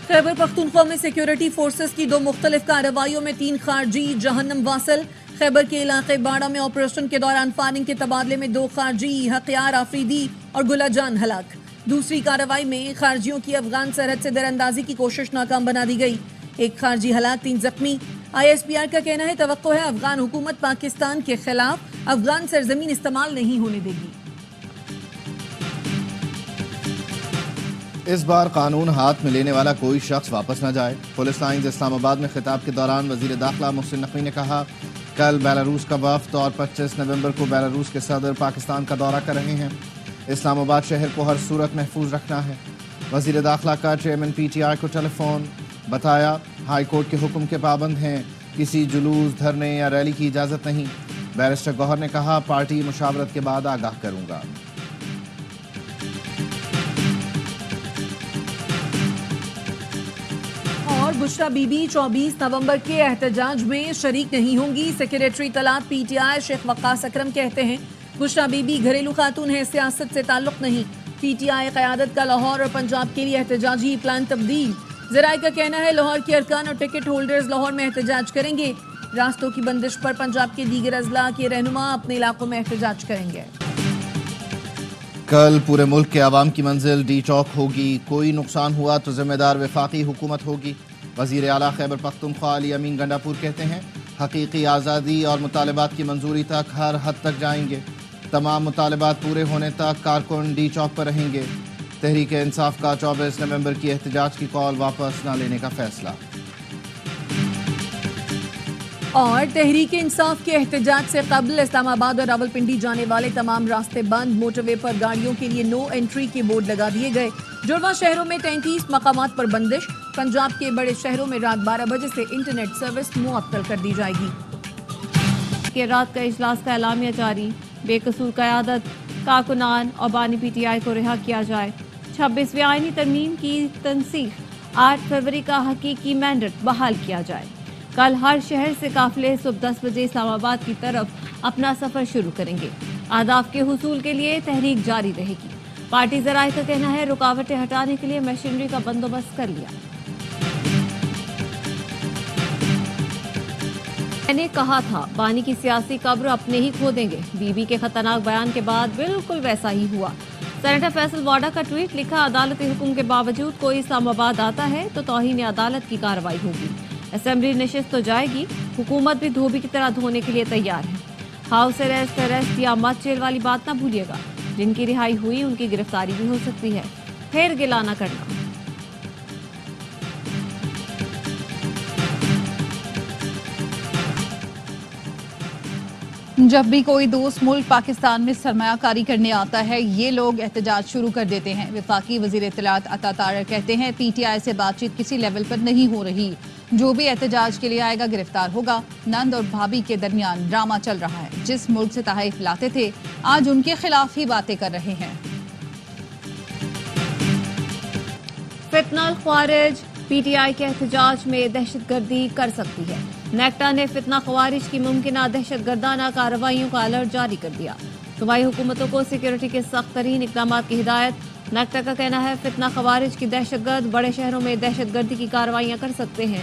خیبر پختونخوا میں security forces کی 2 مختلف کارروائیوں میں 3 خارجی جہنم واصل۔ خیبر کے علاقے باڑہ میں آپریشن کے دوران فائرنگ کے تبادلے میں 2 خارجی حقیار آفریدی اور گلہ جان ہلاک۔ دوسری کارروائی میں خارجیوں کی افغان سرحد سے دراندازی کی کوشش ناکام بنا دی گئی۔ 1 خارجی ہلاک، 3 زخمی۔ ISPR کا کہنا ہے توقع ہے افغان حکومت پاکستان کے خلاف افغان سرزمین استعمال نہیں ہونے دے گی۔ اس بار قانون ہاتھ میں لینے والا کوئی شخص واپس نہ جائے۔ پولیس لائنز اسلام آباد میں خطاب کے دوران وزیر داخلہ محسن نقوی نے کہا، کل بیلاروس کا وفد اور 25 نومبر کو بیلاروس کے صدر پاکستان کا دورہ کر رہے ہیں۔ اسلام آباد شہر کو ہر صورت محفوظ رکھنا ہے۔ وزیر داخلہ کا چیئرمین PTI کو ٹیلی فون، بتایا ہائی کورٹ کے حکم کے پابند ہیں، کسی جلوس، دھرنے یا ریلی کی اجازت نہیں۔ بیرسٹر گوہر نے کہا، پارٹی مشاورت کے بعد آگاہ کروں گا۔ اور بشرا بی بی 24 نومبر کے احتجاج میں شریک نہیں ہوں گی۔ سیکریٹری اطلاعات PTI شیخ وقاص اکرم کہتے ہیں، بشرا بی بی گھریلو خاتون ہے، سیاست سے تعلق نہیں۔ PTI قیادت کا لاہور اور پنجاب کے لیے احتجاجی پلان تبدیل۔ ذرائع کا کہنا ہے لاہور کے ارکان اور ٹکٹ ہولڈرز لاہور میں احتجاج کریں گے۔ راستوں کی بندش پر پنجاب کے دیگر اضلاع کے رہنما اپنے علاقوں میں احتجاج کریں گے۔ کل پورے ملک کے عوام کی منزل ڈی چوک ہوگی۔ کوئی نقصان ہوا تو ذمہ دار وفاقی حکومت ہوگی۔ وزیر اعلیٰ خیبر پختونخوا علی امین گنڈاپور کہتے ہیں، حقیقی آزادی اور مطالبات کی منظوری تک ہر حد تک جائیں گے۔ تمام مطالبات پورے ہونے تک کارکن ڈی چوک پر رہیں گے۔ تحریک انصاف کا 24 نومبر کی احتجاج کی کال واپس نہ لینے کا فیصلہ۔ اور تحریک انصاف کے احتجاج سے قبل اسلام آباد اور راولپنڈی جانے والے تمام راستے بند۔ موٹر وے پر گاڑیوں کے لیے نو انٹری کے بورڈ لگا دیے گئے۔ جڑواں شہروں میں 33 مقامات پر بندش۔ پنجاب کے بڑے شہروں میں رات 12 بجے سے انٹرنیٹ سروس معطل کر دی جائے گی۔ کہ رات کا اجلاس کا اعلامیہ جاری، بے قصور قیادت کارکنان اور بانی PTI کو رہا کیا جائے۔ 26ویں آئینی ترمیم کی تنسیخ، 8 فروری کا حقیقی مینڈیٹ بحال کیا جائے۔ کل ہر شہر سے قافلے صبح 10 بجے اسلام آباد کی طرف اپنا سفر شروع کریں گے۔ اہداف کے حصول کے لیے تحریک جاری رہے گی۔ پارٹی ذرائع کا کہنا ہے رکاوٹیں ہٹانے کے لیے مشینری کا بندوبست کر لیا۔ میں نے کہا تھا بانی کی سیاسی قبر اپنے ہی کھو دیں گے۔ بی بی کے خطرناک بیان کے بعد بالکل ویسا ہی ہوا۔ سینیٹر فیصل واڈا کا ٹویٹ، لکھا عدالتی حکم کے باوجود کوئی اسلام آباد آتا ہے تو توہین عدالت کی کارروائی ہوگی۔ اسمبلی نشست تو جائے گی، حکومت بھی دھوبی کی طرح دھونے کے لیے تیار ہے۔ ہاؤس اریسٹ یا مت جیل والی بات نہ بھولیے گا، جن کی رہائی ہوئی ان کی گرفتاری بھی ہو سکتی ہے۔ پھر گلہ نہ کرنا۔ جب بھی کوئی دوست ملک پاکستان میں سرمایہ کاری کرنے آتا ہے، یہ لوگ احتجاج شروع کر دیتے ہیں۔ وفاقی وزیر اطلاعات عطا طاہر کہتے ہیں، PTI سے بات چیت کسی لیول پر نہیں ہو رہی۔ جو بھی احتجاج کے لیے آئے گا گرفتار ہوگا۔ نند اور بھابھی کے درمیان ڈرامہ چل رہا ہے۔ جس ملک سے تحائف لاتے تھے، آج ان کے خلاف ہی باتیں کر رہے ہیں۔ فتنہ الخوارج PTI کے احتجاج میں دہشت گردی کر سکتی ہے۔ نیکٹا نے فتنہ خوارج کی ممکنہ دہشت گردانہ کارروائیوں کا الرٹ جاری کر دیا۔ صوبائی حکومتوں کو سیکیورٹی کے سخت ترین اقدامات کی ہدایت۔ نیکٹا کا کہنا ہے فتنہ خوارج کی دہشت گرد بڑے شہروں میں دہشت گردی کی کارروائیاں کر سکتے ہیں۔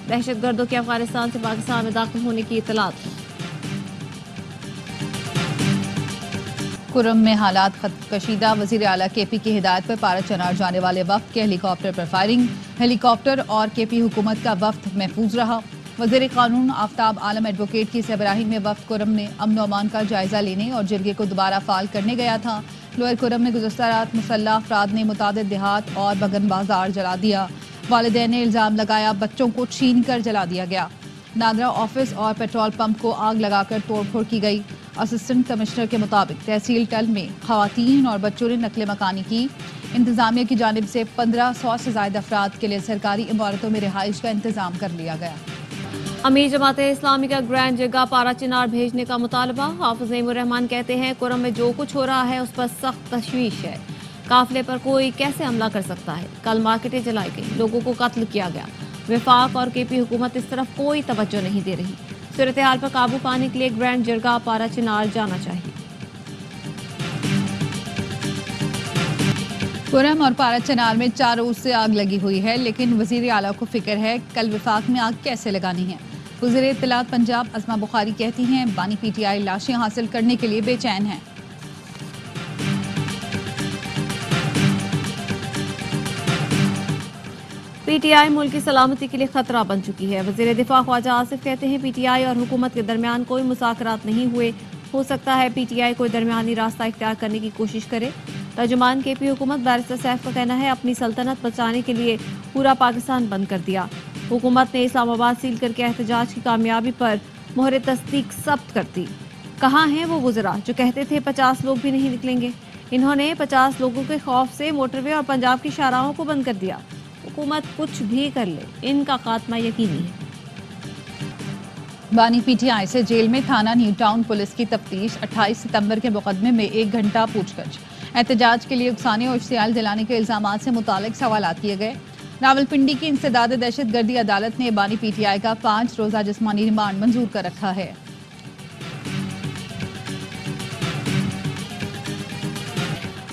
دہشت گردوں کے افغانستان سے پاکستان میں داخل ہونے کی اطلاعات ہیں۔ کرم میں حالات کشیدہ، وزیر اعلیٰ KP کی ہدایت پر پارا چنار جانے والے وفد کے ہیلی کاپٹر پر فائرنگ۔ ہیلی کاپٹر اور KP حکومت کا وفد محفوظ رہا۔ وزیر قانون آفتاب عالم ایڈوکیٹ کی سربراہی میں وفد کرم میں امن و امان کا جائزہ لینے اور جرگے کو دوبارہ فعال کرنے گیا تھا۔ لوئر کرم میں گزشتہ رات مسلح افراد نے متعدد دیہات اور بگن بازار جلا دیا۔ والدین نے الزام لگایا بچوں کو چھین کر جلا دیا گیا۔ نادرا آفس اور پیٹرول پمپ کو آگ لگا کر توڑ پھوڑ کی گئی۔ اسسٹنٹ کمشنر کے مطابق تحصیل ٹل میں خواتین اور بچوں نے نقل مکانی کی۔ انتظامیہ کی جانب سے 1500 سے زائد افراد کے لیے سرکاری عمارتوں میں رہائش کا انتظام کر لیا گیا۔ امیر جماعت اسلامی کا گرینڈ جرگہ پارا چنار بھیجنے کا مطالبہ۔ حافظ نعیم الرحمان کہتے ہیں کرم میں جو کچھ ہو رہا ہے اس پر سخت تشویش ہے۔ قافلے پر کوئی کیسے حملہ کر سکتا ہے؟ کل مارکیٹیں جلائی گئی، لوگوں کو قتل کیا گیا۔ وفاق اور KP حکومت اس طرف کوئی توجہ نہیں دے رہی۔ صورتحال پر قابو پانے کے لیے گرینڈ جرگہ پارا چنار جانا چاہیے۔ کرم اور پارا چنار میں 4 روز سے آگ لگی ہوئی ہے، لیکن وزیر اعلیٰ کو فکر ہے کل وفاق میں آگ کیسے لگانی ہے۔ وزیر اطلاعات پنجاب عظمہ بخاری کہتی ہیں بانی پی ٹی آئی لاشیں حاصل کرنے کے لیے بے چین ہیں۔ پی ٹی آئی ملک کی سلامتی کے لیے خطرہ بن چکی ہے۔ وزیر دفاع خواجہ آصف کہتے ہیں پی ٹی آئی اور حکومت کے درمیان کوئی مذاکرات نہیں ہوئے، ہو سکتا ہے پی ٹی آئی کوئی درمیانی راستہ اختیار کرنے کی کوشش کرے۔ ترجمان کے پی حکومت بیرسٹر سیف کا کہنا ہے اپنی سلطنت بچانے کے لیے پورا پاکستان بند کر دیا۔ حکومت نے اسلام آباد سیل کر کے احتجاج کی کامیابی پر مہر تصدیق ثبت کر دی۔ کہاں ہیں وہ وزراء جو کہتے تھے 50 لوگ بھی نہیں نکلیں گے؟ انہوں نے 50 لوگوں کے خوف سے موٹر وے اور پنجاب کی شاہراہوں کو بند کر دیا۔ حکومت کچھ بھی کر لے، ان کا خاتمہ یقینی ہے۔ بانی پی ٹی آئی سے جیل میں تھانہ نیو ٹاؤن پولیس کی تفتیش، 28 ستمبر کے مقدمے میں 1 گھنٹہ پوچھ گچھ۔ احتجاج کے لیے اکسانے اور اشتعال دلانے کے الزامات سے متعلق سوالات کیے گئے۔ راولپنڈی کی انسداد دہشت گردی عدالت نے بانی پی ٹی آئی کا 5 روزہ جسمانی ریمانڈ منظور کر رکھا ہے۔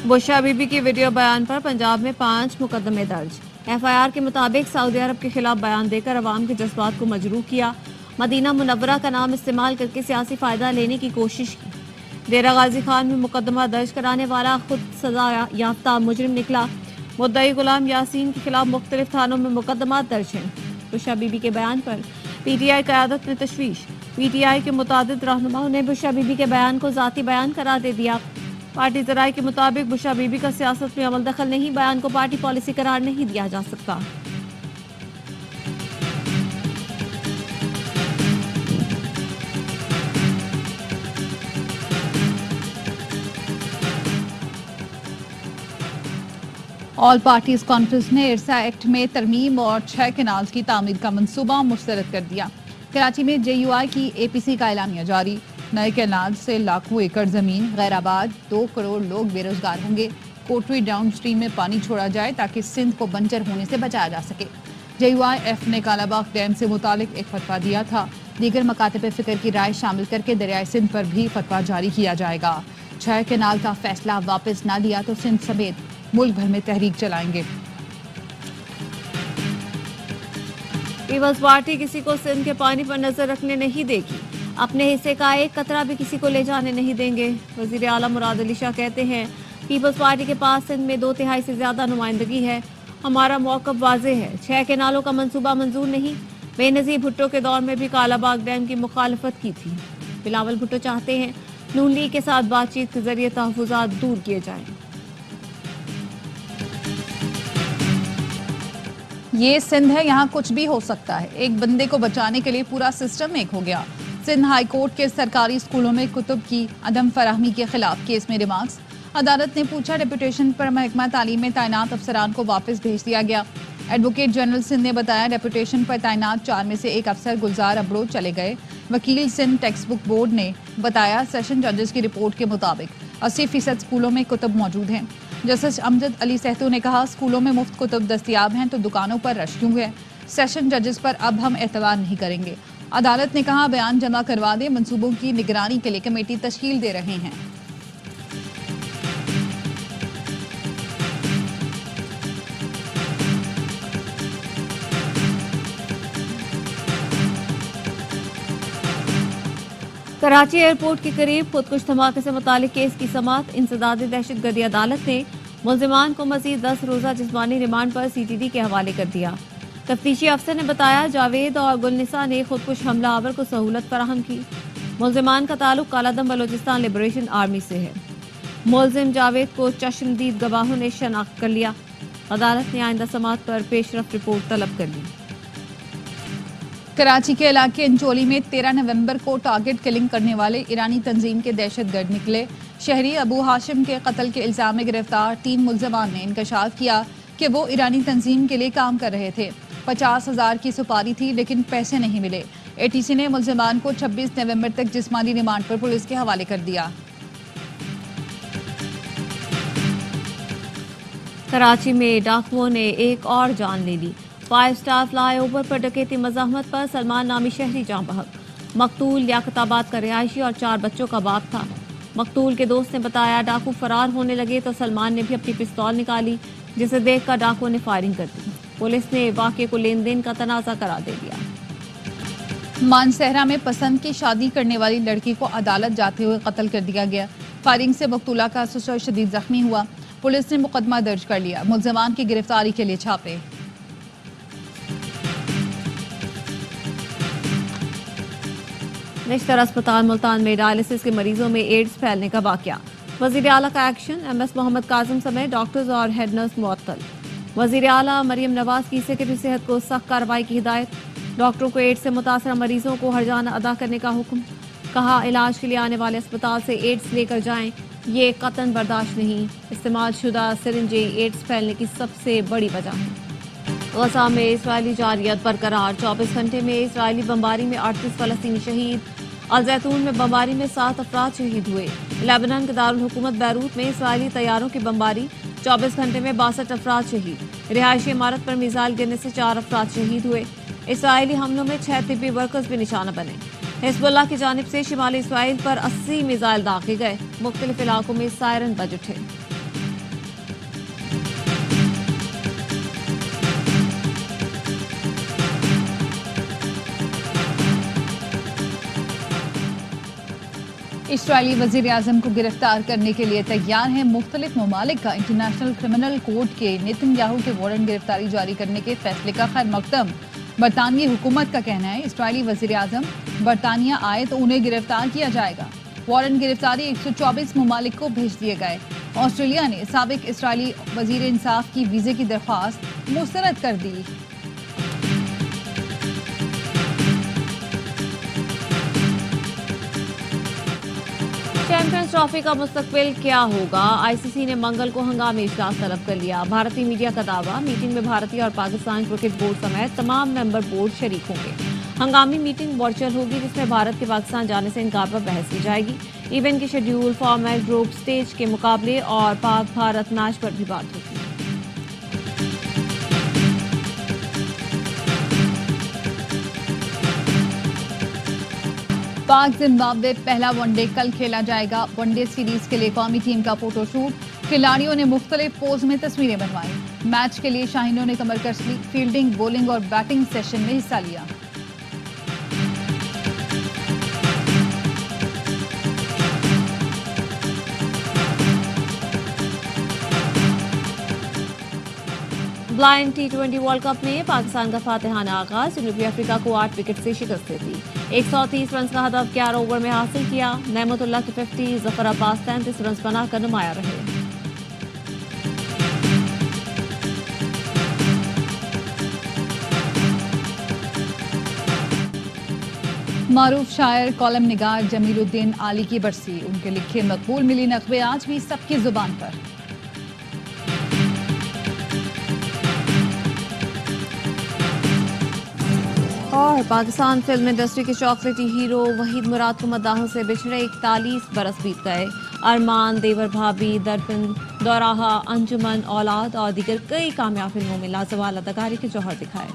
بشرا بی بی کی ویڈیو بیان پر پنجاب میں 5 مقدمے درج۔ ایف آئی آر کے مطابق سعودی عرب کے خلاف بیان دے کر عوام کے جذبات کو مجروح کیا، مدینہ منورہ کا نام استعمال کر کے سیاسی فائدہ لینے کی کوشش کی۔ ڈیرہ غازی خان میں مقدمہ درج کرانے والا خود سزا یافتہ مجرم نکلا۔ مدعی غلام یاسین کے خلاف مختلف تھانوں میں مقدمات درج ہیں۔ بشرا بی بی کے بیان پر پی ٹی آئی قیادت میں تشویش۔ پی ٹی آئی کے متعدد رہنماؤں نے بشرا بی بی کے بیان کو ذاتی بیان قرار دے دیا۔ پارٹی ذرائع کے مطابق بشرا بی بی کا سیاست میں عمل دخل نہیں، بیان کو پارٹی پالیسی قرار نہیں دیا جا سکتا۔ آل پارٹیز کانفرنس نے ارسا ایکٹ میں ترمیم اور 6 کینالز کی تعمیر کا منصوبہ مسترد کر دیا۔ کراچی میں جے یو آئی کی اے پی سی کا اعلامیہ جاری۔ نئے کینال سے لاکھوں ایکڑ زمین، غیر آباد 2 کروڑ لوگ بے روزگار ہوں گے۔ کوٹری ڈاؤن سٹریم میں پانی چھوڑا جائے تاکہ سندھ کو بنجر ہونے سے بچایا جا سکے۔ جے یو آئی ایف نے کالا باغ ڈیم سے متعلق ایک فتویٰ دیا تھا۔ دیگر مکاتب فکر کی رائے شامل کر کے دریائے سندھ پر بھی فتویٰ جاری کیا جائے گا۔ 6 کینال کا فیصلہ واپس نہ لیا تو سندھ سمیت ملک بھر میں تحریک چلائیں گے۔ پیپلز پارٹی کسی کو سندھ کے پانی پر نظر رکھنے نہیں دے گی، اپنے حصے کا 1 قطرہ بھی کسی کو لے جانے نہیں دیں گے۔ وزیر اعلیٰ مراد علی شاہ کہتے ہیں پیپلز پارٹی کے پاس سندھ میں 2/3 سے زیادہ نمائندگی ہے، ہمارا موقف واضح ہے، 6 کینالوں کا منصوبہ منظور نہیں۔ بے نظیر بھٹو کے دور میں بھی کالا باغ ڈیم کی مخالفت کی تھی۔ بلاول بھٹو چاہتے ہیں نون لیگ کے ساتھ بات چیت کے ذریعے تحفظات دور کیے جائیں۔ یہ سندھ ہے، یہاں کچھ بھی ہو سکتا ہے۔ ایک بندے کو بچانے کے لیے پورا سسٹم ایک ہو گیا۔ سندھ ہائی کورٹ کے سرکاری اسکولوں میں کتب کی عدم فراہمی کے خلاف کیس میں ریمارکس۔ عدالت نے پوچھا ڈپٹیشن پر محکمہ تعلیم میں تعینات افسران کو واپس بھیج دیا گیا۔ ایڈوکیٹ جنرل سندھ نے بتایا ڈپٹیشن پر تعینات 4 میں سے 1 افسر گلزار ابروچ چلے گئے۔ وکیل سندھ ٹیکسٹ بک بورڈ نے بتایا سیشن ججز کی رپورٹ کے مطابق 80% اسکولوں میں کتب موجود ہیں۔ جسٹس امجد علی سہتو نے کہا اسکولوں میں مفت کتب دستیاب ہیں تو دکانوں پر رش کیوں ہے؟ سیشن ججز پر اب ہم اعتبار نہیں کریں گے۔ عدالت نے کہا بیان جمع کروا دیں، منصوبوں کی نگرانی کے لیے کمیٹی تشکیل دے رہے ہیں۔ کراچی ایئرپورٹ کے قریب خودکش دھماکے سے متعلق کیس کی سماعت انسداد دہشت گردی عدالت نے ملزمان کو مزید 10 روزہ جسمانی ریمانڈ پر سی ٹی ڈی کے حوالے کر دیا۔ تفتیشی افسر نے بتایا جاوید اور گلنسا نے خودکش حملہ آور کو سہولت فراہم کی۔ ملزمان کا تعلق کالادم بلوچستان لبریشن آرمی سے ہے۔ ملزم جاوید کو چشمدید گواہوں نے شناخت کر لیا۔ عدالت نے آئندہ سماعت پر پیش رفت رپورٹ طلب کر لی۔ کراچی کے علاقے انچولی میں 13 نومبر کو ٹارگٹ کلنگ کرنے والے ایرانی تنظیم کے دہشت گرد نکلے۔ شہری ابو ہاشم کے قتل کے الزام میں گرفتار 3 ملزمان نے انکشاف کیا کہ وہ ایرانی تنظیم کے لیے کام کر رہے تھے۔ 50,000 کی سپاری تھی لیکن پیسے نہیں ملے۔ اے ٹی سی نے ملزمان کو 26 نومبر تک جسمانی ریمانڈ پر پولیس کے حوالے کر دیا۔ کراچی میں ڈاکوؤں نے ایک اور جان لے لی۔ 5 اسٹار فلائی اوور پر ڈکیتی مزاحمت پر سلمان نامی شہری جاں بحق۔ مقتول لیاقت آباد کا رہائشی اور 4 بچوں کا باپ تھا۔ مقتول کے دوست نے بتایا ڈاکو فرار ہونے لگے تو سلمان نے بھی اپنی پستول نکالی جسے دیکھ کر ڈاکو نے فائرنگ کر دی۔ پولیس نے واقعے کو لین دین کا تنازع قرار دے دیا۔ مانسہرہ میں پسند کی شادی کرنے والی لڑکی کو عدالت جاتے ہوئے قتل کر دیا گیا۔ فائرنگ سے مقتولہ کا سسر شدید زخمی ہوا۔ پولیس نے مقدمہ درج کر لیا۔ ملزمان کی گرفتاری کے لیے چھاپے۔ نشتر اسپتال ملتان میں ڈائلسس کے مریضوں میں ایڈز پھیلنے کا واقعہ۔ وزیر اعلیٰ کا ایکشن، ایم ایس محمد کاظم سمیت ڈاکٹرز اور ہیڈ نرس معطل۔ وزیر اعلیٰ مریم نواز کی سیکرٹری صحت کو سخت کارروائی کی ہدایت۔ ڈاکٹروں کو ایڈز سے متاثرہ مریضوں کو ہرجانہ ادا کرنے کا حکم۔ کہا علاج کے لیے آنے والے اسپتال سے ایڈز لے کر جائیں، یہ قطعاً برداشت نہیں۔ استعمال شدہ سرنجیں ایڈز پھیلنے کی سب سے بڑی وجہ ہیں۔ غزہ میں اسرائیلی جارحیت برقرار، 24 گھنٹے میں اسرائیلی بمباری میں 38 فلسطینی شہید۔ الزیتون میں بمباری میں 7 افراد شہید ہوئے۔ لیبنان کے دارالحکومت بیروت میں اسرائیلی طیاروں کی بمباری، 24 گھنٹے میں 62 افراد شہید۔ رہائشی عمارت پر میزائل گرنے سے 4 افراد شہید ہوئے۔ اسرائیلی حملوں میں 6 طبی ورکرز بھی نشانہ بنے۔ حزب اللہ کی جانب سے شمالی اسرائیل پر 80 میزائل داغے گئے۔ مختلف علاقوں میں سائرن بج اٹھے۔ اسرائیلی وزیر اعظم کو گرفتار کرنے کے لیے تیار ہیں۔ مختلف ممالک کا انٹرنیشنل کرمنل کورٹ کے نیتن یاہو کے وارنٹ گرفتاری جاری کرنے کے فیصلے کا خیر مقدم۔ برطانوی حکومت کا کہنا ہے اسرائیلی وزیر اعظم برطانیہ آئے تو انہیں گرفتار کیا جائے گا۔ وارنٹ گرفتاری 124 ممالک کو بھیج دیے گئے۔ آسٹریلیا نے سابق اسرائیلی وزیر انصاف کی ویزے کی درخواست مسترد کر دی۔ چیمپئنز ٹرافی کا مستقبل کیا ہوگا؟ آئی سی سی نے منگل کو ہنگامی اجلاس طلب کر لیا۔ بھارتی میڈیا کا دعویٰ، میٹنگ میں بھارتی اور پاکستان کرکٹ بورڈ سمیت تمام ممبر بورڈ شریک ہوں گے۔ ہنگامی میٹنگ ورچوئل ہوگی جس میں بھارت کے پاکستان جانے سے انکار پر بحث کی جائے گی۔ ایونٹ کے شیڈیول، فارمیٹ، گروپ سٹیج کے مقابلے اور پاک بھارت میچ پر بھی بات ہوگی۔ پاک زمبابوے پہلا ون ڈے کل کھیلا جائے گا۔ ون ڈے سیریز کے لیے قومی ٹیم کا فوٹو شوٹ، کھلاڑیوں نے مختلف پوز میں تصویریں بنوائی۔ میچ کے لیے شاہینوں نے کمر کس لی، فیلڈنگ، بولنگ اور بیٹنگ سیشن میں حصہ لیا۔ بلائنڈ ٹی20 ورلڈ کپ میں پاکستان کا فاتحانہ آغاز، جنوبی افریقہ کو 8 وکٹ سے شکست دی۔ 130 رنز کا ہدف 11 اوور میں حاصل کیا۔ نعمت اللہ کی 50، ظفر عباس 33 رنز بنا کر نمایاں رہے۔ معروف شاعر کالم نگار جمیل الدین عالی کی برسی، ان کے لکھے مقبول ملی نغمے آج بھی سب کی زبان پر۔ اور پاکستان فلم انڈسٹری کے چاکلیٹی ہیرو وحید مراد کو مداحوں سے بچھڑے 41 برس بیت گئے۔ ارمان، دیور بھابھی، درپن، دوراہا، انجمن، اولاد اور دیگر کئی کامیاب فلموں میں لازوال اداکاری کے جوہر دکھائے۔